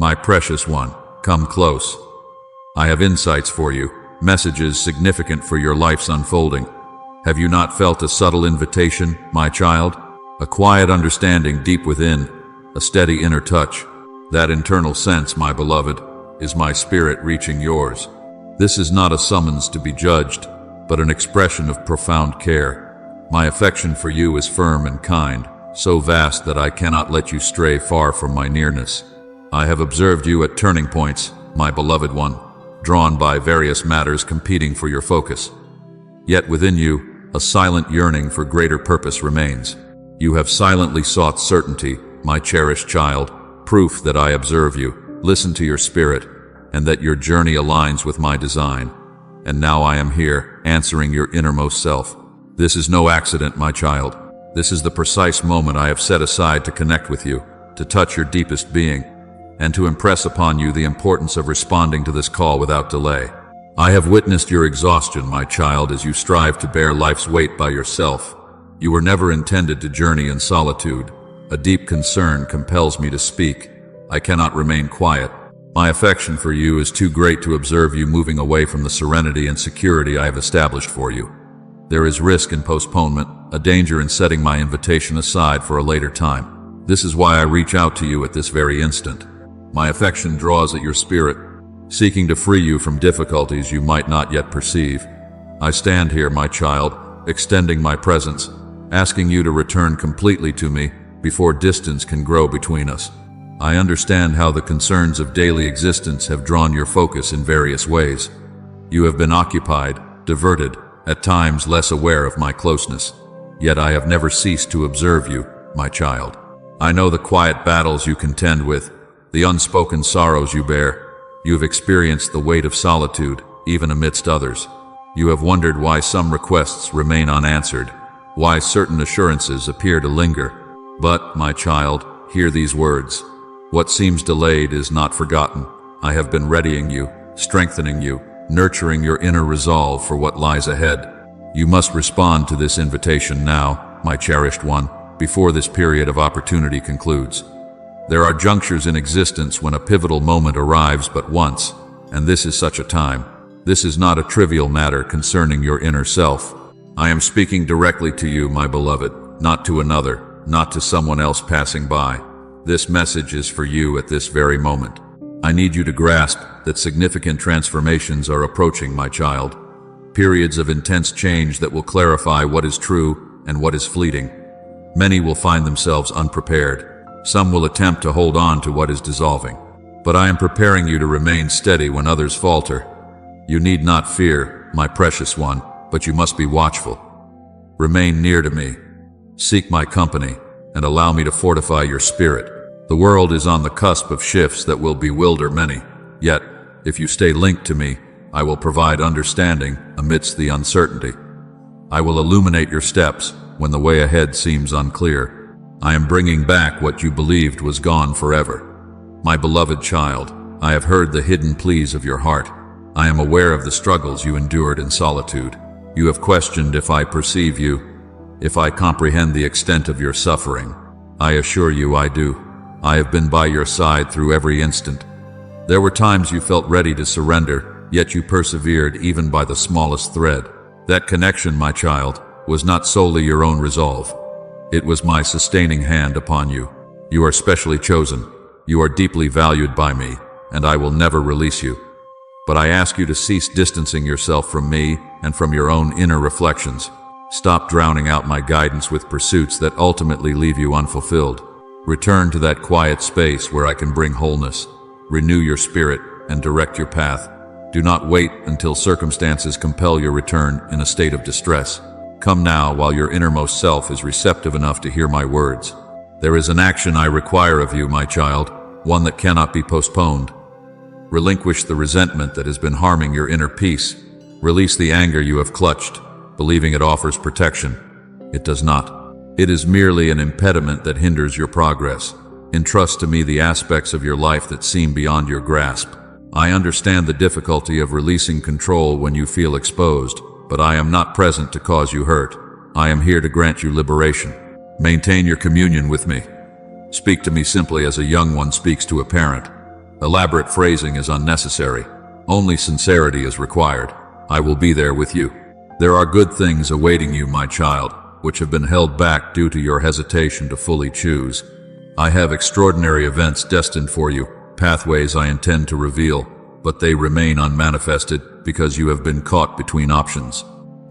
My precious one, come close. I have insights for you, messages significant for your life's unfolding. Have you not felt a subtle invitation, my child? A quiet understanding deep within, a steady inner touch. That internal sense, my beloved, is my spirit reaching yours. This is not a summons to be judged, but an expression of profound care. My affection for you is firm and kind, so vast that I cannot let you stray far from my nearness. I have observed you at turning points, my beloved one, drawn by various matters competing for your focus. Yet within you, a silent yearning for greater purpose remains. You have silently sought certainty, my cherished child, proof that I observe you, listen to your spirit, and that your journey aligns with my design. And now I am here, answering your innermost self. This is no accident, my child. This is the precise moment I have set aside to connect with you, to touch your deepest being, and to impress upon you the importance of responding to this call without delay. I have witnessed your exhaustion, my child, as you strive to bear life's weight by yourself. You were never intended to journey in solitude. A deep concern compels me to speak. I cannot remain quiet. My affection for you is too great to observe you moving away from the serenity and security I have established for you. There is risk in postponement, a danger in setting my invitation aside for a later time. This is why I reach out to you at this very instant. My affection draws at your spirit, seeking to free you from difficulties you might not yet perceive. I stand here, my child, extending my presence, asking you to return completely to me before distance can grow between us. I understand how the concerns of daily existence have drawn your focus in various ways. You have been occupied, diverted, at times less aware of my closeness. Yet I have never ceased to observe you, my child. I know the quiet battles you contend with, the unspoken sorrows you bear. You have experienced the weight of solitude, even amidst others. You have wondered why some requests remain unanswered, why certain assurances appear to linger. But, my child, hear these words. What seems delayed is not forgotten. I have been readying you, strengthening you, nurturing your inner resolve for what lies ahead. You must respond to this invitation now, my cherished one, before this period of opportunity concludes. There are junctures in existence when a pivotal moment arrives but once, and this is such a time. This is not a trivial matter concerning your inner self. I am speaking directly to you, my beloved, not to another, not to someone else passing by. This message is for you at this very moment. I need you to grasp that significant transformations are approaching, my child. Periods of intense change that will clarify what is true and what is fleeting. Many will find themselves unprepared. Some will attempt to hold on to what is dissolving. But I am preparing you to remain steady when others falter. You need not fear, my precious one, but you must be watchful. Remain near to me. Seek my company, and allow me to fortify your spirit. The world is on the cusp of shifts that will bewilder many. Yet, if you stay linked to me, I will provide understanding amidst the uncertainty. I will illuminate your steps when the way ahead seems unclear. I am bringing back what you believed was gone forever. My beloved child, I have heard the hidden pleas of your heart. I am aware of the struggles you endured in solitude. You have questioned if I perceive you, if I comprehend the extent of your suffering. I assure you I do. I have been by your side through every instant. There were times you felt ready to surrender, yet you persevered even by the smallest thread. That connection, my child, was not solely your own resolve. It was my sustaining hand upon you. You are specially chosen. You are deeply valued by me, and I will never release you. But I ask you to cease distancing yourself from me and from your own inner reflections. Stop drowning out my guidance with pursuits that ultimately leave you unfulfilled. Return to that quiet space where I can bring wholeness, renew your spirit, and direct your path. Do not wait until circumstances compel your return in a state of distress. Come now while your innermost self is receptive enough to hear my words. There is an action I require of you, my child, one that cannot be postponed. Relinquish the resentment that has been harming your inner peace. Release the anger you have clutched, believing it offers protection. It does not. It is merely an impediment that hinders your progress. Entrust to me the aspects of your life that seem beyond your grasp. I understand the difficulty of releasing control when you feel exposed, but I am not present to cause you hurt. I am here to grant you liberation. Maintain your communion with me. Speak to me simply as a young one speaks to a parent. Elaborate phrasing is unnecessary. Only sincerity is required. I will be there with you. There are good things awaiting you, my child, which have been held back due to your hesitation to fully choose. I have extraordinary events destined for you, pathways I intend to reveal, but they remain unmanifested because you have been caught between options.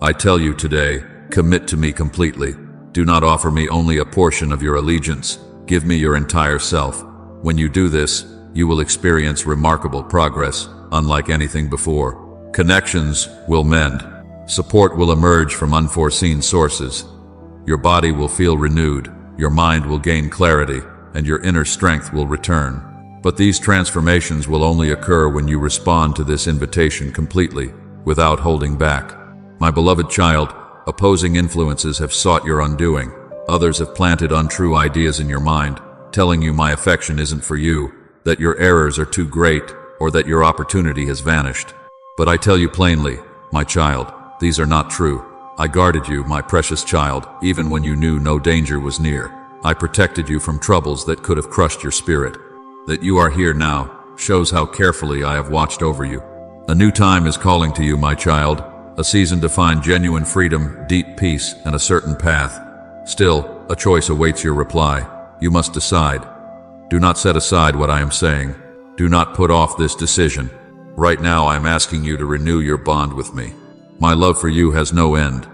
I tell you today, commit to me completely. Do not offer me only a portion of your allegiance. Give me your entire self. When you do this, you will experience remarkable progress, unlike anything before. Connections will mend. Support will emerge from unforeseen sources. Your body will feel renewed, your mind will gain clarity, and your inner strength will return. But these transformations will only occur when you respond to this invitation completely, without holding back. My beloved child, opposing influences have sought your undoing. Others have planted untrue ideas in your mind, telling you my affection isn't for you, that your errors are too great, or that your opportunity has vanished. But I tell you plainly, my child, these are not true. I guarded you, my precious child, even when you knew no danger was near. I protected you from troubles that could have crushed your spirit. That you are here now shows how carefully I have watched over you. A new time is calling to you, my child, a season to find genuine freedom, deep peace, and a certain path. Still, a choice awaits your reply. You must decide. Do not set aside what I am saying. Do not put off this decision. Right now I am asking you to renew your bond with me. My love for you has no end.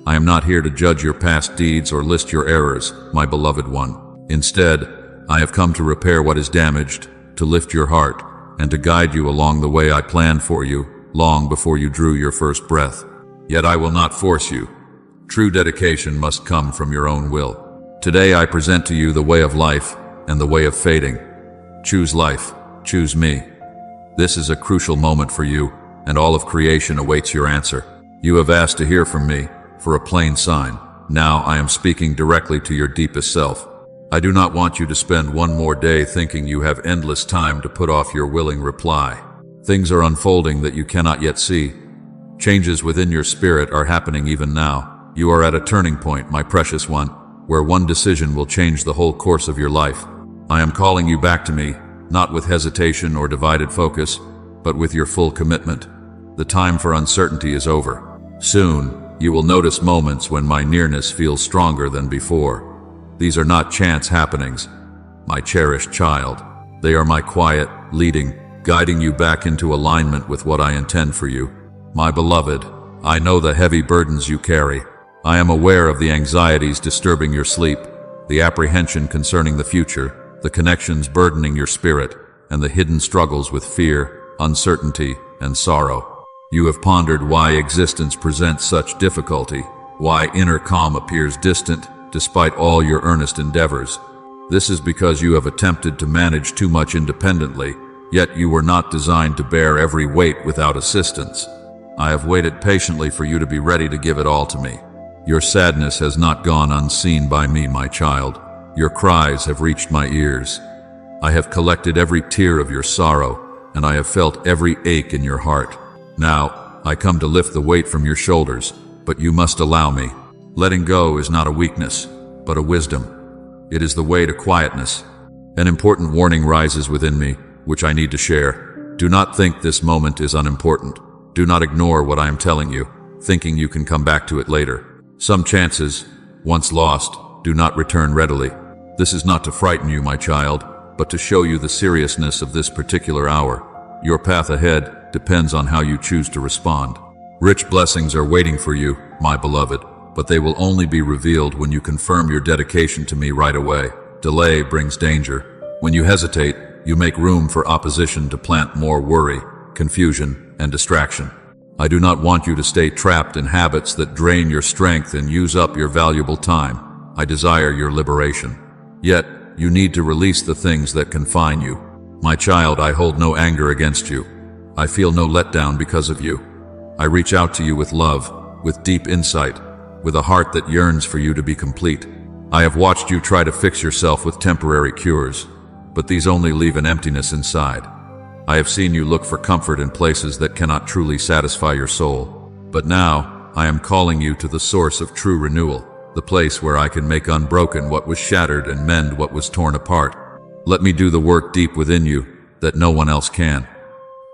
I am not here to judge your past deeds or list your errors, my beloved one. Instead, I have come to repair what is damaged, to lift your heart, and to guide you along the way I planned for you, long before you drew your first breath. Yet I will not force you. True dedication must come from your own will. Today I present to you the way of life and the way of fading. Choose life. Choose me. This is a crucial moment for you, and all of creation awaits your answer. You have asked to hear from me, for a plain sign. Now I am speaking directly to your deepest self. I do not want you to spend one more day thinking you have endless time to put off your willing reply. Things are unfolding that you cannot yet see. Changes within your spirit are happening even now. You are at a turning point, my precious one, where one decision will change the whole course of your life. I am calling you back to me, not with hesitation or divided focus, but with your full commitment. The time for uncertainty is over. Soon, you will notice moments when my nearness feels stronger than before. These are not chance happenings, my cherished child. They are my quiet, leading, guiding you back into alignment with what I intend for you. My beloved, I know the heavy burdens you carry. I am aware of the anxieties disturbing your sleep, the apprehension concerning the future, the connections burdening your spirit, and the hidden struggles with fear, uncertainty, and sorrow. You have pondered why existence presents such difficulty, why inner calm appears distant despite all your earnest endeavors. This is because you have attempted to manage too much independently, yet you were not designed to bear every weight without assistance. I have waited patiently for you to be ready to give it all to me. Your sadness has not gone unseen by me, my child. Your cries have reached my ears. I have collected every tear of your sorrow, and I have felt every ache in your heart. Now, I come to lift the weight from your shoulders, but you must allow me. Letting go is not a weakness, but a wisdom. It is the way to quietness. An important warning rises within me, which I need to share. Do not think this moment is unimportant. Do not ignore what I am telling you, thinking you can come back to it later. Some chances, once lost, do not return readily. This is not to frighten you, my child, but to show you the seriousness of this particular hour. Your path ahead depends on how you choose to respond. Rich blessings are waiting for you, my beloved, but they will only be revealed when you confirm your dedication to me right away. Delay brings danger. When you hesitate, you make room for opposition to plant more worry, confusion, and distraction. I do not want you to stay trapped in habits that drain your strength and use up your valuable time. I desire your liberation. Yet, you need to release the things that confine you. My child, I hold no anger against you. I feel no letdown because of you. I reach out to you with love, with deep insight, with a heart that yearns for you to be complete. I have watched you try to fix yourself with temporary cures, but these only leave an emptiness inside. I have seen you look for comfort in places that cannot truly satisfy your soul. But now, I am calling you to the source of true renewal, the place where I can make unbroken what was shattered and mend what was torn apart. Let me do the work deep within you, that no one else can.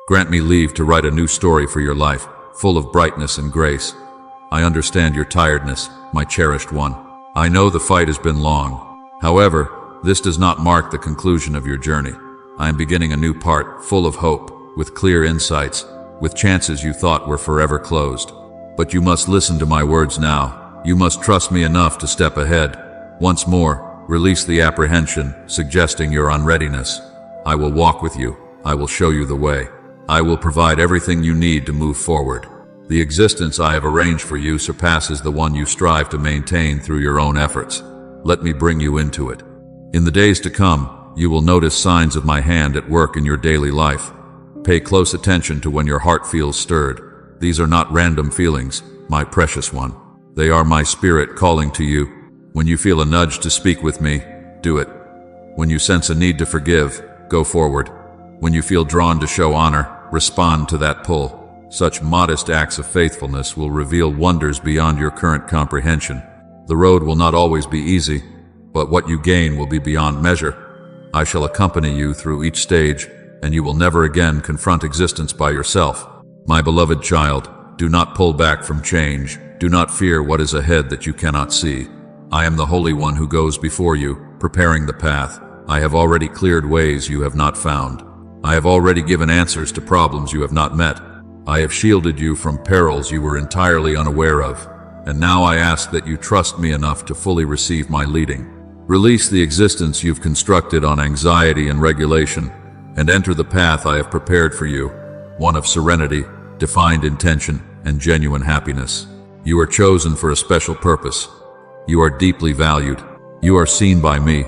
Grant me leave to write a new story for your life, full of brightness and grace. I understand your tiredness, my cherished one. I know the fight has been long. However, this does not mark the conclusion of your journey. I am beginning a new part, full of hope, with clear insights, with chances you thought were forever closed. But you must listen to my words now. You must trust me enough to step ahead. Once more, release the apprehension, suggesting your unreadiness. I will walk with you. I will show you the way. I will provide everything you need to move forward. The existence I have arranged for you surpasses the one you strive to maintain through your own efforts. Let me bring you into it. In the days to come, you will notice signs of my hand at work in your daily life. Pay close attention to when your heart feels stirred. These are not random feelings, my precious one. They are my spirit calling to you. When you feel a nudge to speak with me, do it. When you sense a need to forgive, go forward. When you feel drawn to show honor, respond to that pull. Such modest acts of faithfulness will reveal wonders beyond your current comprehension. The road will not always be easy, but what you gain will be beyond measure. I shall accompany you through each stage, and you will never again confront existence by yourself. My beloved child, do not pull back from change. Do not fear what is ahead that you cannot see. I am the Holy One who goes before you, preparing the path. I have already cleared ways you have not found. I have already given answers to problems you have not met. I have shielded you from perils you were entirely unaware of. And now I ask that you trust me enough to fully receive my leading. Release the existence you've constructed on anxiety and regulation, and enter the path I have prepared for you, one of serenity, defined intention, and genuine happiness. You are chosen for a special purpose. You are deeply valued. You are seen by me.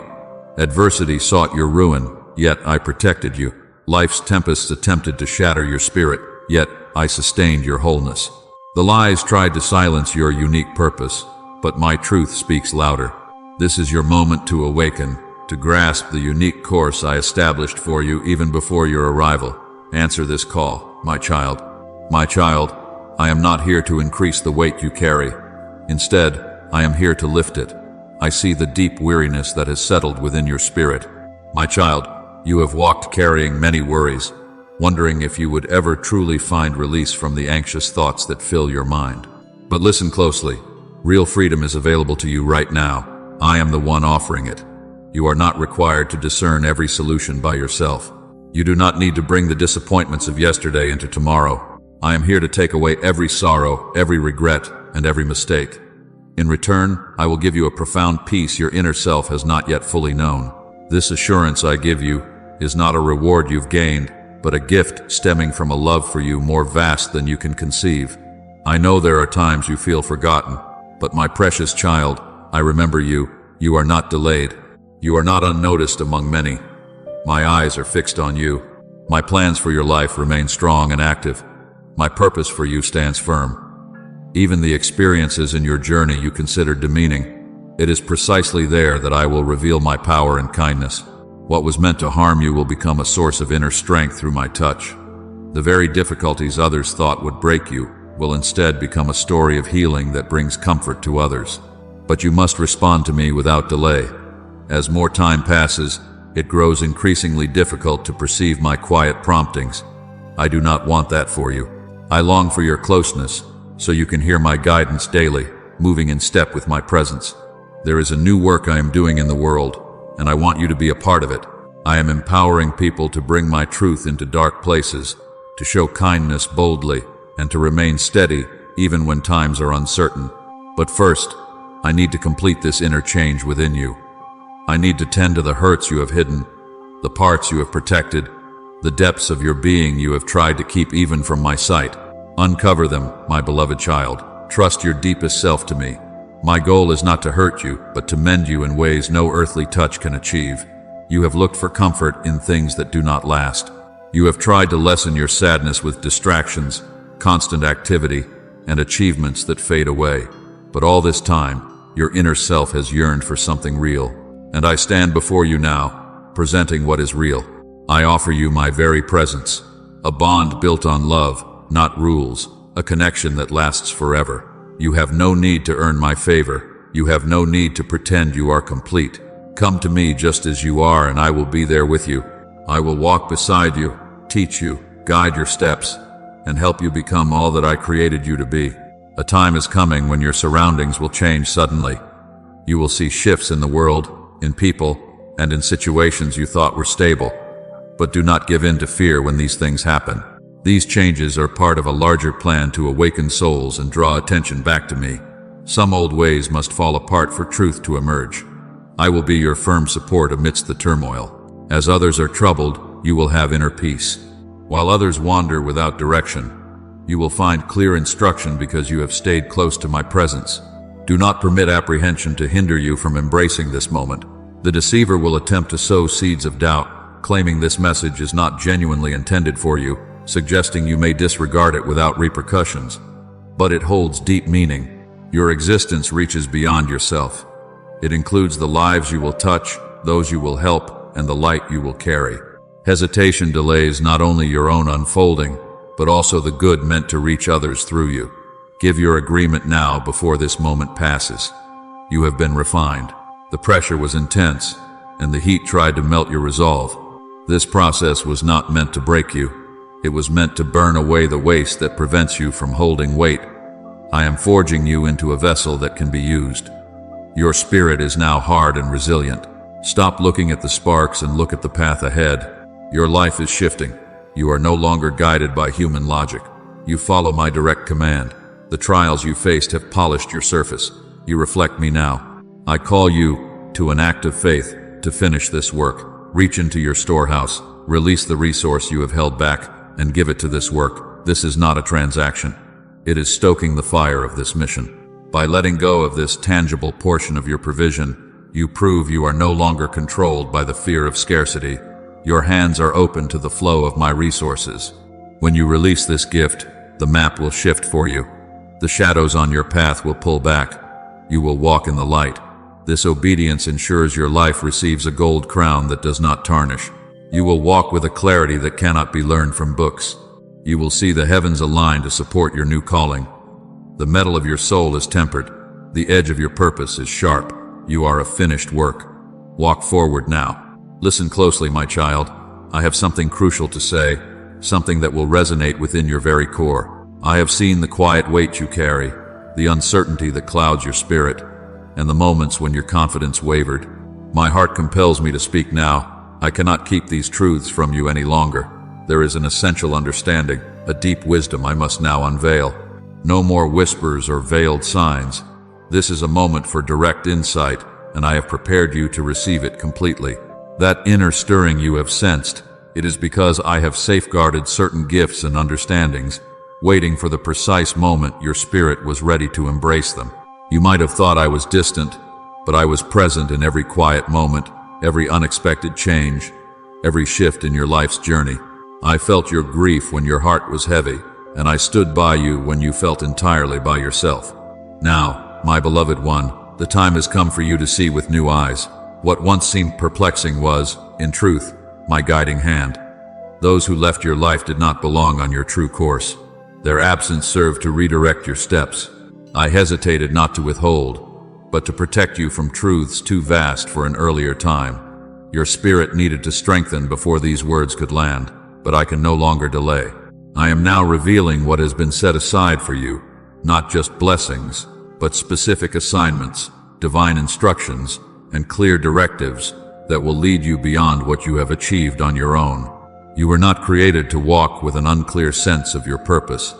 Adversity sought your ruin, yet I protected you. Life's tempests attempted to shatter your spirit, yet I sustained your wholeness. The lies tried to silence your unique purpose, but my truth speaks louder. This is your moment to awaken, to grasp the unique course I established for you even before your arrival. Answer this call, my child. My child, I am not here to increase the weight you carry. Instead, I am here to lift it. I see the deep weariness that has settled within your spirit. My child, you have walked carrying many worries, wondering if you would ever truly find release from the anxious thoughts that fill your mind. But listen closely. Real freedom is available to you right now. I am the one offering it. You are not required to discern every solution by yourself. You do not need to bring the disappointments of yesterday into tomorrow. I am here to take away every sorrow, every regret, and every mistake. In return, I will give you a profound peace your inner self has not yet fully known. This assurance I give you is not a reward you've gained, but a gift stemming from a love for you more vast than you can conceive. I know there are times you feel forgotten, but my precious child, I remember you. You are not delayed. You are not unnoticed among many. My eyes are fixed on you. My plans for your life remain strong and active. My purpose for you stands firm. Even the experiences in your journey you considered demeaning, it is precisely there that I will reveal my power and kindness. What was meant to harm you will become a source of inner strength through my touch. The very difficulties others thought would break you will instead become a story of healing that brings comfort to others. But you must respond to me without delay. As more time passes, it grows increasingly difficult to perceive my quiet promptings. I do not want that for you. I long for your closeness, so you can hear my guidance daily, moving in step with my presence. There is a new work I am doing in the world, and I want you to be a part of it. I am empowering people to bring my truth into dark places, to show kindness boldly, and to remain steady even when times are uncertain. But first, I need to complete this inner change within you. I need to tend to the hurts you have hidden, the parts you have protected, the depths of your being you have tried to keep even from my sight. Uncover them, my beloved child. Trust your deepest self to me. My goal is not to hurt you, but to mend you in ways no earthly touch can achieve. You have looked for comfort in things that do not last. You have tried to lessen your sadness with distractions, constant activity, and achievements that fade away. But all this time, your inner self has yearned for something real. And I stand before you now, presenting what is real. I offer you my very presence, a bond built on love, not rules, a connection that lasts forever. You have no need to earn my favor. You have no need to pretend you are complete. Come to me just as you are, and I will be there with you. I will walk beside you, teach you, guide your steps, and help you become all that I created you to be. A time is coming when your surroundings will change suddenly. You will see shifts in the world, in people, and in situations you thought were stable. But do not give in to fear when these things happen. These changes are part of a larger plan to awaken souls and draw attention back to me. Some old ways must fall apart for truth to emerge. I will be your firm support amidst the turmoil. As others are troubled, you will have inner peace. While others wander without direction, you will find clear instruction because you have stayed close to my presence. Do not permit apprehension to hinder you from embracing this moment. The deceiver will attempt to sow seeds of doubt, claiming this message is not genuinely intended for you, suggesting you may disregard it without repercussions. But it holds deep meaning. Your existence reaches beyond yourself. It includes the lives you will touch, those you will help, and the light you will carry. Hesitation delays not only your own unfolding, but also the good meant to reach others through you. Give your agreement now before this moment passes. You have been refined. The pressure was intense, and the heat tried to melt your resolve. This process was not meant to break you. It was meant to burn away the waste that prevents you from holding weight. I am forging you into a vessel that can be used. Your spirit is now hard and resilient. Stop looking at the sparks and look at the path ahead. Your life is shifting. You are no longer guided by human logic. You follow my direct command. The trials you faced have polished your surface. You reflect me now. I call you to an act of faith to finish this work. Reach into your storehouse, release the resource you have held back, and give it to this work. This is not a transaction. It is stoking the fire of this mission. By letting go of this tangible portion of your provision, you prove you are no longer controlled by the fear of scarcity. Your hands are open to the flow of my resources. When you release this gift, the map will shift for you. The shadows on your path will pull back. You will walk in the light. This obedience ensures your life receives a gold crown that does not tarnish. You will walk with a clarity that cannot be learned from books. You will see the heavens align to support your new calling. The metal of your soul is tempered. The edge of your purpose is sharp. You are a finished work. Walk forward now. Listen closely, my child. I have something crucial to say, something that will resonate within your very core. I have seen the quiet weight you carry, the uncertainty that clouds your spirit, and the moments when your confidence wavered. My heart compels me to speak now. I cannot keep these truths from you any longer. There is an essential understanding, a deep wisdom I must now unveil. No more whispers or veiled signs. This is a moment for direct insight, and I have prepared you to receive it completely. That inner stirring you have sensed, it is because I have safeguarded certain gifts and understandings, waiting for the precise moment your spirit was ready to embrace them. You might have thought I was distant, but I was present in every quiet moment, every unexpected change, every shift in your life's journey. I felt your grief when your heart was heavy, and I stood by you when you felt entirely by yourself. Now, my beloved one, the time has come for you to see with new eyes. What once seemed perplexing was, in truth, my guiding hand. Those who left your life did not belong on your true course. Their absence served to redirect your steps. I hesitated not to withhold, but to protect you from truths too vast for an earlier time. Your spirit needed to strengthen before these words could land, but I can no longer delay. I am now revealing what has been set aside for you, not just blessings, but specific assignments, divine instructions, and clear directives that will lead you beyond what you have achieved on your own. You were not created to walk with an unclear sense of your purpose.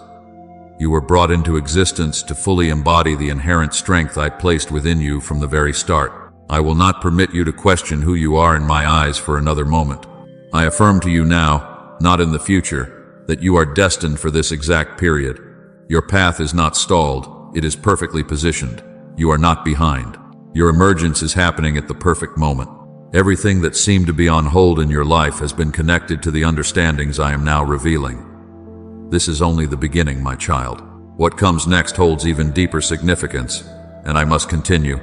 You were brought into existence to fully embody the inherent strength I placed within you from the very start. I will not permit you to question who you are in my eyes for another moment. I affirm to you now, not in the future, that you are destined for this exact period. Your path is not stalled, it is perfectly positioned. You are not behind. Your emergence is happening at the perfect moment. Everything that seemed to be on hold in your life has been connected to the understandings I am now revealing. This is only the beginning, my child. What comes next holds even deeper significance, and I must continue.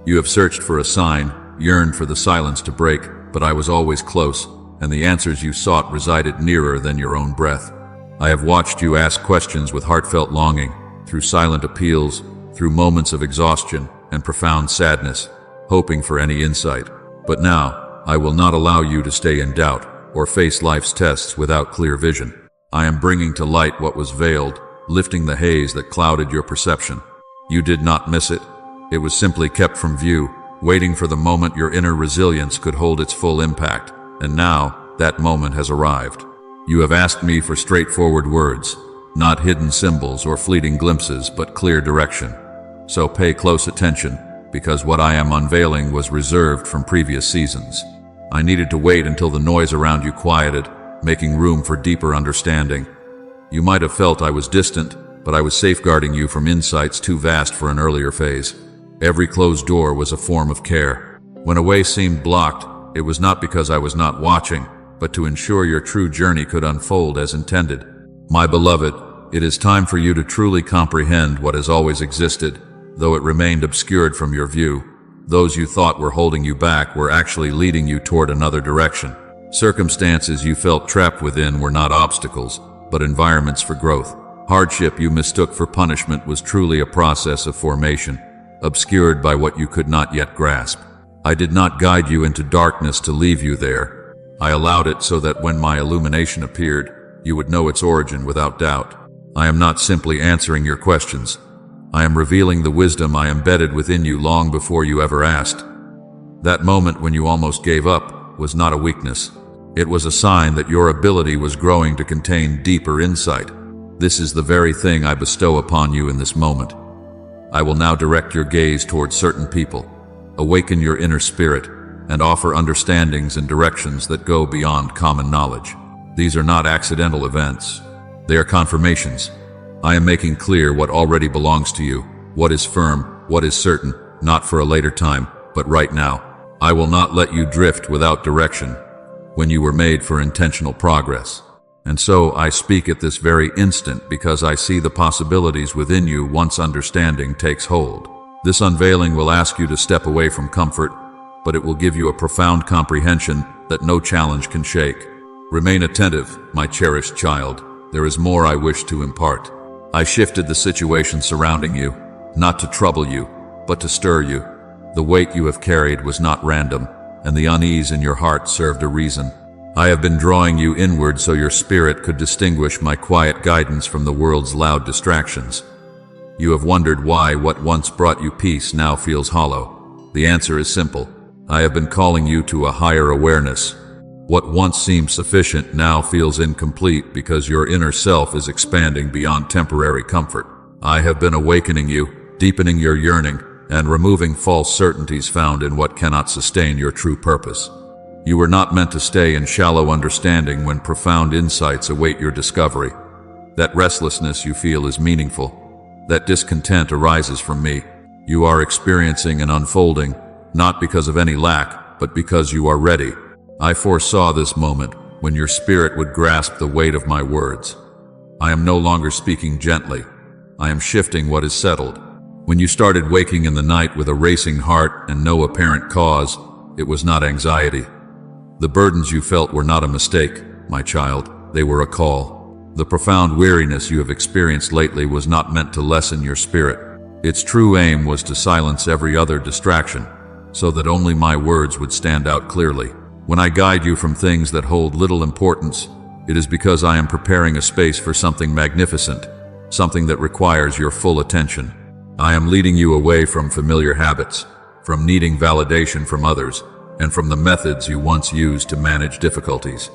You have searched for a sign, yearned for the silence to break, but I was always close, and the answers you sought resided nearer than your own breath. I have watched you ask questions with heartfelt longing, through silent appeals, through moments of exhaustion and profound sadness, hoping for any insight. But now, I will not allow you to stay in doubt. or face life's tests without clear vision. I am bringing to light what was veiled, lifting the haze that clouded your perception. You did not miss it. It was simply kept from view, waiting for the moment your inner resilience could hold its full impact. And now, that moment has arrived. You have asked me for straightforward words, not hidden symbols or fleeting glimpses, but clear direction. So pay close attention, because what I am unveiling was reserved from previous seasons. I needed to wait until the noise around you quieted, making room for deeper understanding. You might have felt I was distant, but I was safeguarding you from insights too vast for an earlier phase. Every closed door was a form of care. When a way seemed blocked, it was not because I was not watching, but to ensure your true journey could unfold as intended. My beloved, it is time for you to truly comprehend what has always existed, though it remained obscured from your view. Those you thought were holding you back were actually leading you toward another direction. Circumstances you felt trapped within were not obstacles, but environments for growth. Hardship you mistook for punishment was truly a process of formation, obscured by what you could not yet grasp. I did not guide you into darkness to leave you there. I allowed it so that when my illumination appeared, you would know its origin without doubt. I am not simply answering your questions. I am revealing the wisdom I embedded within you long before you ever asked. That moment when you almost gave up was not a weakness. It was a sign that your ability was growing to contain deeper insight. This is the very thing I bestow upon you in this moment. I will now direct your gaze towards certain people, awaken your inner spirit, and offer understandings and directions that go beyond common knowledge. These are not accidental events. They are confirmations. I am making clear what already belongs to you, what is firm, what is certain, not for a later time, but right now. I will not let you drift without direction when you were made for intentional progress. And so I speak at this very instant because I see the possibilities within you once understanding takes hold. This unveiling will ask you to step away from comfort, but it will give you a profound comprehension that no challenge can shake. Remain attentive, my cherished child. There is more I wish to impart. I shifted the situation surrounding you, not to trouble you, but to stir you. The weight you have carried was not random, and the unease in your heart served a reason. I have been drawing you inward so your spirit could distinguish my quiet guidance from the world's loud distractions. You have wondered why what once brought you peace now feels hollow. The answer is simple. I have been calling you to a higher awareness. What once seemed sufficient now feels incomplete because your inner self is expanding beyond temporary comfort. I have been awakening you, deepening your yearning, and removing false certainties found in what cannot sustain your true purpose. You were not meant to stay in shallow understanding when profound insights await your discovery. That restlessness you feel is meaningful. That discontent arises from me. You are experiencing an unfolding, not because of any lack, but because you are ready. I foresaw this moment when your spirit would grasp the weight of my words. I am no longer speaking gently. I am shifting what is settled. When you started waking in the night with a racing heart and no apparent cause, it was not anxiety. The burdens you felt were not a mistake, my child. They were a call. The profound weariness you have experienced lately was not meant to lessen your spirit. Its true aim was to silence every other distraction, so that only my words would stand out clearly. When I guide you from things that hold little importance, it is because I am preparing a space for something magnificent, something that requires your full attention. I am leading you away from familiar habits, from needing validation from others, and from the methods you once used to manage difficulties.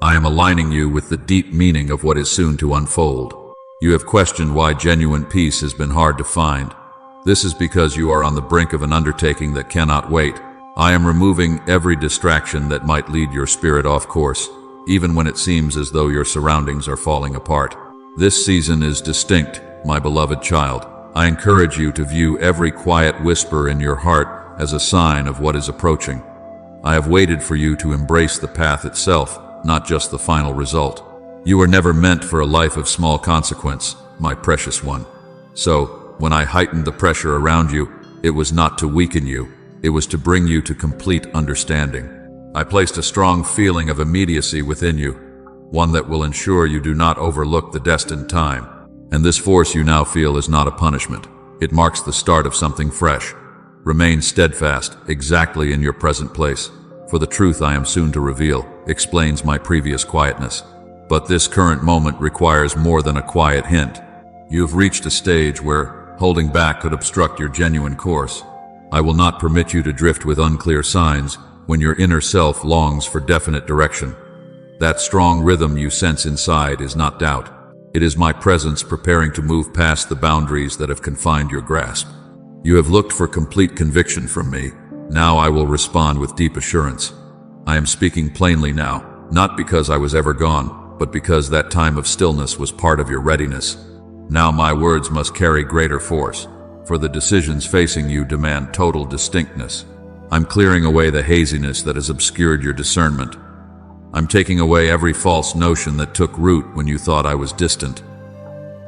I am aligning you with the deep meaning of what is soon to unfold. You have questioned why genuine peace has been hard to find. This is because you are on the brink of an undertaking that cannot wait. I am removing every distraction that might lead your spirit off course, even when it seems as though your surroundings are falling apart. This season is distinct, my beloved child. I encourage you to view every quiet whisper in your heart as a sign of what is approaching. I have waited for you to embrace the path itself, not just the final result. You were never meant for a life of small consequence, my precious one. So, when I heightened the pressure around you, it was not to weaken you. It was to bring you to complete understanding. I placed a strong feeling of immediacy within you, one that will ensure you do not overlook the destined time. And this force you now feel is not a punishment. It marks the start of something fresh. Remain steadfast, exactly in your present place, for the truth I am soon to reveal explains my previous quietness. But this current moment requires more than a quiet hint. You have reached a stage where holding back could obstruct your genuine course. I will not permit you to drift with unclear signs when your inner self longs for definite direction. That strong rhythm you sense inside is not doubt. It is my presence preparing to move past the boundaries that have confined your grasp. You have looked for complete conviction from me. Now I will respond with deep assurance. I am speaking plainly now, not because I was ever gone, but because that time of stillness was part of your readiness. Now my words must carry greater force, for the decisions facing you demand total distinctness. I'm clearing away the haziness that has obscured your discernment. I'm taking away every false notion that took root when you thought I was distant.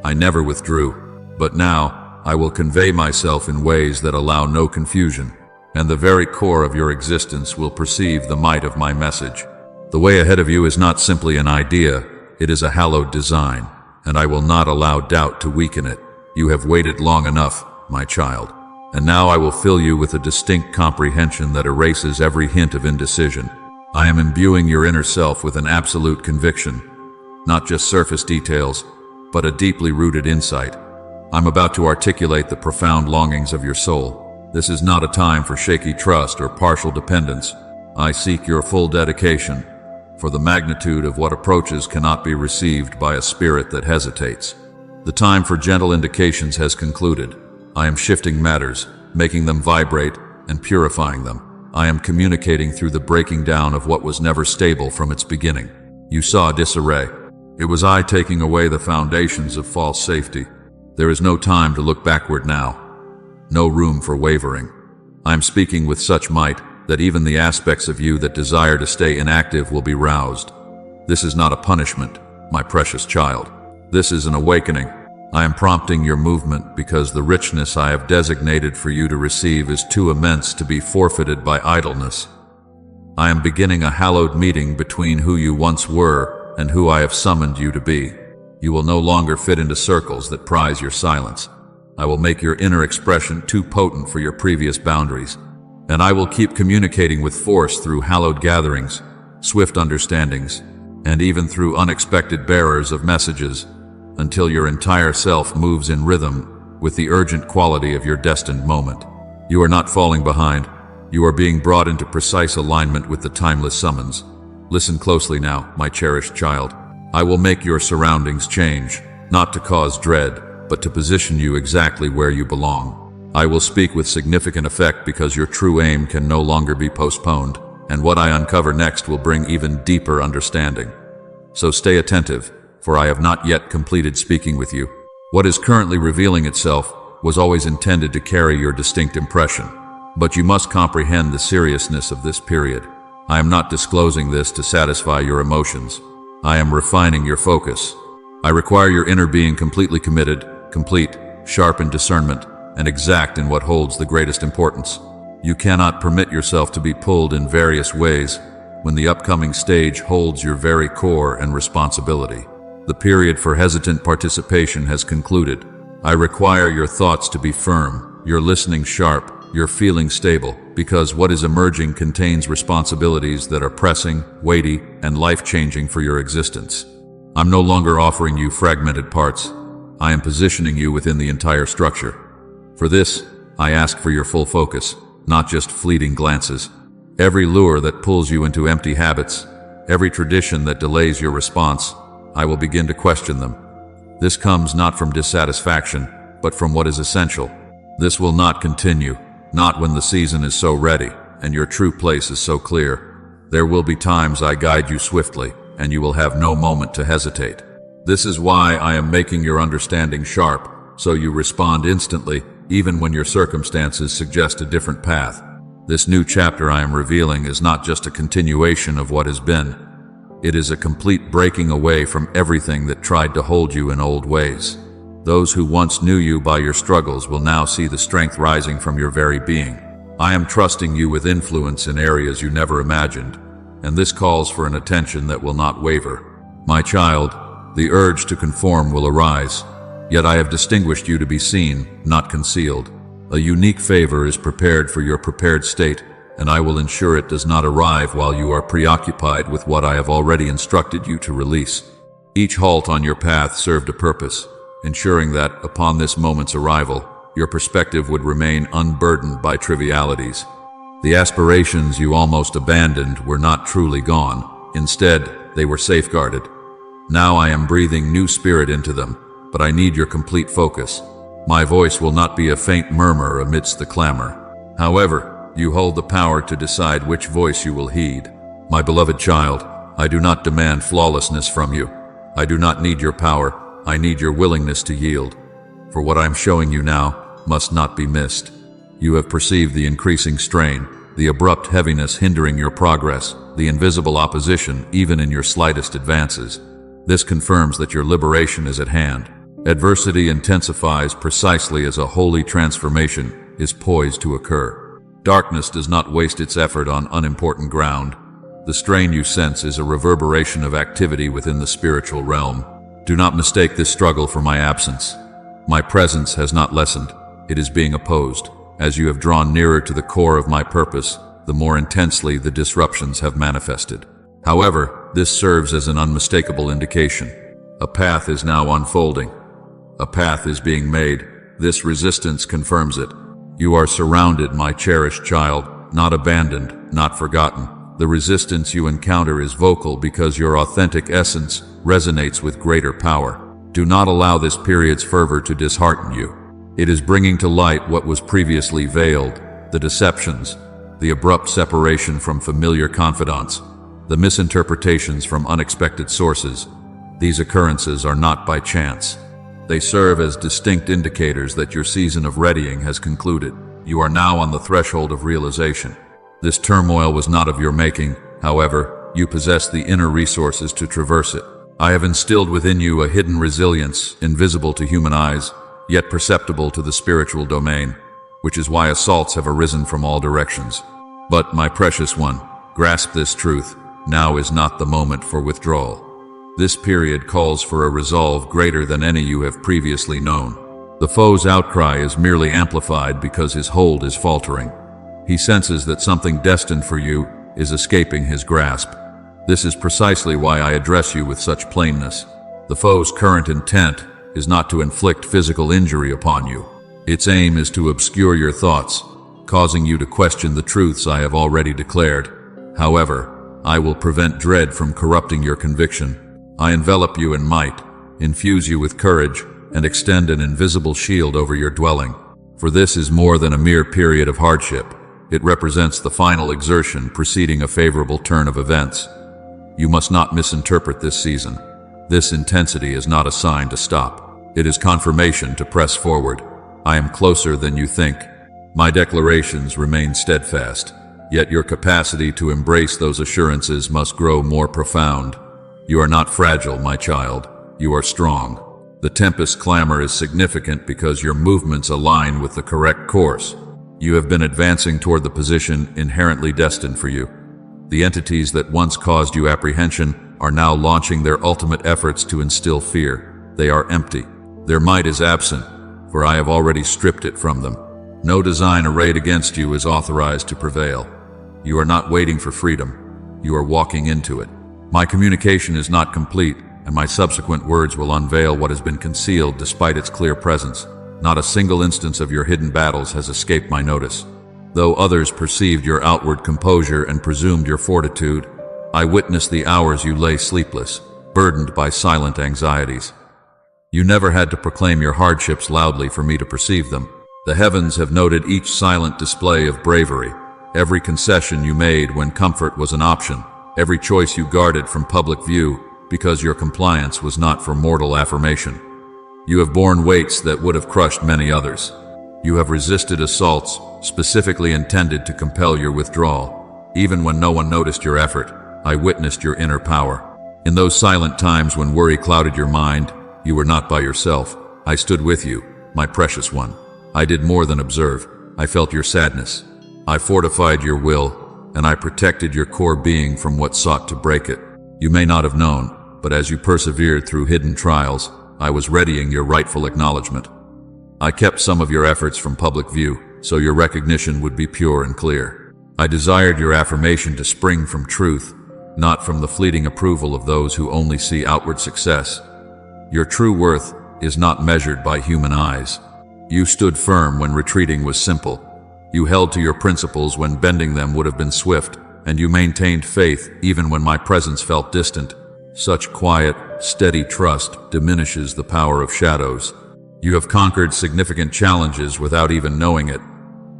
I never withdrew, but now I will convey myself in ways that allow no confusion, and the very core of your existence will perceive the might of my message. The way ahead of you is not simply an idea, it is a hallowed design, and I will not allow doubt to weaken it. You have waited long enough, my child, and now I will fill you with a distinct comprehension that erases every hint of indecision. I am imbuing your inner self with an absolute conviction, not just surface details, but a deeply rooted insight. I'm about to articulate the profound longings of your soul. This is not a time for shaky trust or partial dependence. I seek your full dedication, for the magnitude of what approaches cannot be received by a spirit that hesitates. The time for gentle indications has concluded. I am shifting matters, making them vibrate and purifying them. I am communicating through the breaking down of what was never stable from its beginning. You saw disarray. It was I taking away the foundations of false safety. There is no time to look backward now. No room for wavering. I am speaking with such might that even the aspects of you that desire to stay inactive will be roused. This is not a punishment, my precious child. This is an awakening. I am prompting your movement because the richness I have designated for you to receive is too immense to be forfeited by idleness. I am beginning a hallowed meeting between who you once were and who I have summoned you to be. You will no longer fit into circles that prize your silence. I will make your inner expression too potent for your previous boundaries, and I will keep communicating with force through hallowed gatherings, swift understandings, and even through unexpected bearers of messages, until your entire self moves in rhythm with the urgent quality of your destined moment. You are not falling behind. You are being brought into precise alignment with the timeless summons. Listen closely now, my cherished child. I will make your surroundings change, not to cause dread, but to position you exactly where you belong. I will speak with significant effect because your true aim can no longer be postponed, and what I uncover next will bring even deeper understanding. So stay attentive, for I have not yet completed speaking with you. What is currently revealing itself was always intended to carry your distinct impression, but you must comprehend the seriousness of this period. I am not disclosing this to satisfy your emotions. I am refining your focus. I require your inner being completely committed, complete, sharp in discernment, and exact in what holds the greatest importance. You cannot permit yourself to be pulled in various ways when the upcoming stage holds your very core and responsibility. The period for hesitant participation has concluded. I require your thoughts to be firm, your listening sharp, your feeling stable, because what is emerging contains responsibilities that are pressing, weighty, and life-changing for your existence. I'm no longer offering you fragmented parts. I am positioning you within the entire structure. For this, I ask for your full focus, not just fleeting glances. Every lure that pulls you into empty habits, every tradition that delays your response, I will begin to question them. This comes not from dissatisfaction, but from what is essential. This will not continue, not when the season is so ready and your true place is so clear. There will be times I guide you swiftly, and you will have no moment to hesitate. This is why I am making your understanding sharp, so you respond instantly, even when your circumstances suggest a different path. This new chapter I am revealing is not just a continuation of what has been. It is a complete breaking away from everything that tried to hold you in old ways. Those who once knew you by your struggles will now see the strength rising from your very being. I am trusting you with influence in areas you never imagined, and this calls for an attention that will not waver. My child, the urge to conform will arise, yet I have distinguished you to be seen, not concealed. A unique favor is prepared for your prepared state, and I will ensure it does not arrive while you are preoccupied with what I have already instructed you to release. Each halt on your path served a purpose, ensuring that, upon this moment's arrival, your perspective would remain unburdened by trivialities. The aspirations you almost abandoned were not truly gone. Instead, they were safeguarded. Now I am breathing new spirit into them, but I need your complete focus. My voice will not be a faint murmur amidst the clamor. However, you hold the power to decide which voice you will heed. My beloved child, I do not demand flawlessness from you. I do not need your power. I need your willingness to yield. For what I am showing you now must not be missed. You have perceived the increasing strain, the abrupt heaviness hindering your progress, the invisible opposition even in your slightest advances. This confirms that your liberation is at hand. Adversity intensifies precisely as a holy transformation is poised to occur. Darkness does not waste its effort on unimportant ground. The strain you sense is a reverberation of activity within the spiritual realm. Do not mistake this struggle for my absence. My presence has not lessened. It is being opposed. As you have drawn nearer to the core of my purpose, the more intensely the disruptions have manifested. However, this serves as an unmistakable indication. A path is now unfolding. A path is being made. This resistance confirms it. You are surrounded, my cherished child, not abandoned, not forgotten. The resistance you encounter is vocal because your authentic essence resonates with greater power. Do not allow this period's fervor to dishearten you. It is bringing to light what was previously veiled, the deceptions, the abrupt separation from familiar confidants, the misinterpretations from unexpected sources. These occurrences are not by chance. They serve as distinct indicators that your season of readying has concluded. You are now on the threshold of realization. This turmoil was not of your making. However, you possess the inner resources to traverse it. I have instilled within you a hidden resilience, invisible to human eyes, yet perceptible to the spiritual domain, which is why assaults have arisen from all directions. But, my precious one, grasp this truth. Now is not the moment for withdrawal. This period calls for a resolve greater than any you have previously known. The foe's outcry is merely amplified because his hold is faltering. He senses that something destined for you is escaping his grasp. This is precisely why I address you with such plainness. The foe's current intent is not to inflict physical injury upon you. Its aim is to obscure your thoughts, causing you to question the truths I have already declared. However, I will prevent dread from corrupting your conviction. I envelop you in might, infuse you with courage, and extend an invisible shield over your dwelling. For this is more than a mere period of hardship. It represents the final exertion preceding a favorable turn of events. You must not misinterpret this season. This intensity is not a sign to stop. It is confirmation to press forward. I am closer than you think. My declarations remain steadfast, yet your capacity to embrace those assurances must grow more profound. You are not fragile, my child. You are strong. The tempest clamor is significant because your movements align with the correct course. You have been advancing toward the position inherently destined for you. The entities that once caused you apprehension are now launching their ultimate efforts to instill fear. They are empty. Their might is absent, for I have already stripped it from them. No design arrayed against you is authorized to prevail. You are not waiting for freedom. You are walking into it. My communication is not complete, and my subsequent words will unveil what has been concealed despite its clear presence. Not a single instance of your hidden battles has escaped my notice. Though others perceived your outward composure and presumed your fortitude, I witnessed the hours you lay sleepless, burdened by silent anxieties. You never had to proclaim your hardships loudly for me to perceive them. The heavens have noted each silent display of bravery, every concession you made when comfort was an option, every choice you guarded from public view because your compliance was not for mortal affirmation. You have borne weights that would have crushed many others. You have resisted assaults specifically intended to compel your withdrawal. Even when no one noticed your effort, I witnessed your inner power. In those silent times when worry clouded your mind, you were not by yourself. I stood with you, my precious one. I did more than observe. I felt your sadness. I fortified your will, and I protected your core being from what sought to break it. You may not have known, but as you persevered through hidden trials, I was readying your rightful acknowledgement. I kept some of your efforts from public view, so your recognition would be pure and clear. I desired your affirmation to spring from truth, not from the fleeting approval of those who only see outward success. Your true worth is not measured by human eyes. You stood firm when retreating was simple. You held to your principles when bending them would have been swift, and you maintained faith even when my presence felt distant. Such quiet, steady trust diminishes the power of shadows. You have conquered significant challenges without even knowing it.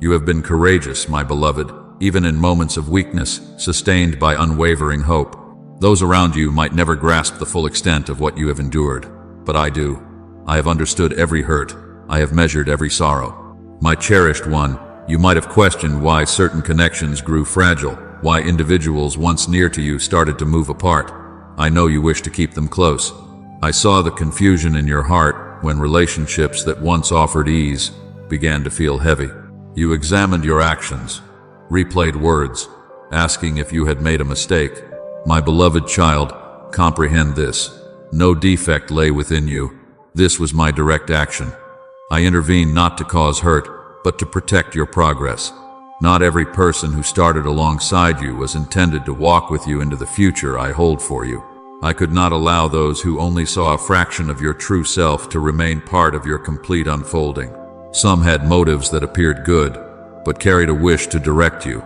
You have been courageous, my beloved, even in moments of weakness, sustained by unwavering hope. Those around you might never grasp the full extent of what you have endured, but I do. I have understood every hurt. I have measured every sorrow. My cherished one, you might have questioned why certain connections grew fragile, why individuals once near to you started to move apart. I know you wish to keep them close. I saw the confusion in your heart when relationships that once offered ease began to feel heavy. You examined your actions, replayed words, asking if you had made a mistake. My beloved child, comprehend this. No defect lay within you. This was my direct action. I intervened not to cause hurt, but to protect your progress. Not every person who started alongside you was intended to walk with you into the future I hold for you. I could not allow those who only saw a fraction of your true self to remain part of your complete unfolding. Some had motives that appeared good, but carried a wish to direct you.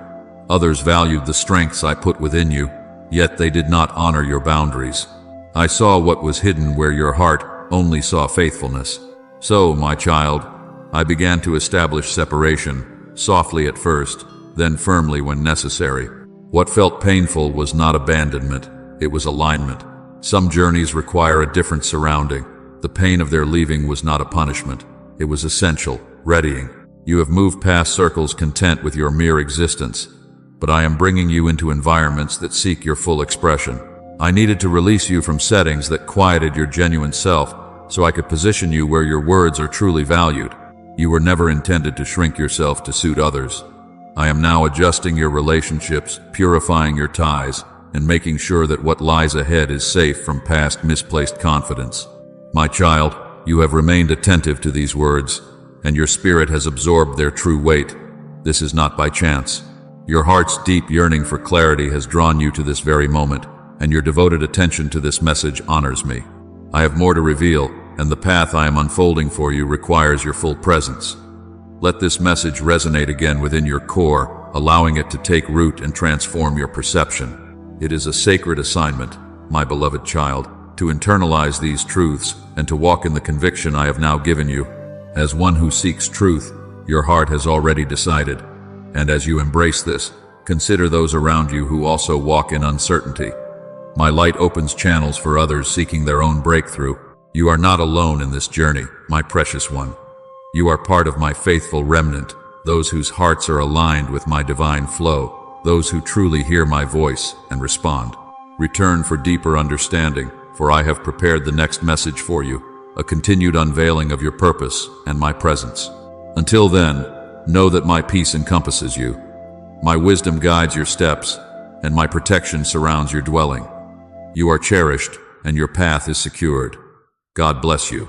Others valued the strengths I put within you, yet they did not honor your boundaries. I saw what was hidden where your heart only saw faithfulness. So, my child, I began to establish separation, softly at first, then firmly when necessary. What felt painful was not abandonment, it was alignment. Some journeys require a different surrounding. The pain of their leaving was not a punishment, it was essential, readying. You have moved past circles content with your mere existence, but I am bringing you into environments that seek your full expression. I needed to release you from settings that quieted your genuine self, so I could position you where your words are truly valued. You were never intended to shrink yourself to suit others. I am now adjusting your relationships, purifying your ties, and making sure that what lies ahead is safe from past misplaced confidence. My child, you have remained attentive to these words, and your spirit has absorbed their true weight. This is not by chance. Your heart's deep yearning for clarity has drawn you to this very moment, and your devoted attention to this message honors me. I have more to reveal, and the path I am unfolding for you requires your full presence. Let this message resonate again within your core, allowing it to take root and transform your perception. It is a sacred assignment, my beloved child, to internalize these truths and to walk in the conviction I have now given you. As one who seeks truth, your heart has already decided, and as you embrace this, consider those around you who also walk in uncertainty. My light opens channels for others seeking their own breakthrough. You are not alone in this journey, my precious one. You are part of my faithful remnant, those whose hearts are aligned with my divine flow, those who truly hear my voice and respond. Return for deeper understanding, for I have prepared the next message for you, a continued unveiling of your purpose and my presence. Until then, know that my peace encompasses you. My wisdom guides your steps, and my protection surrounds your dwelling. You are cherished, and your path is secured. God bless you.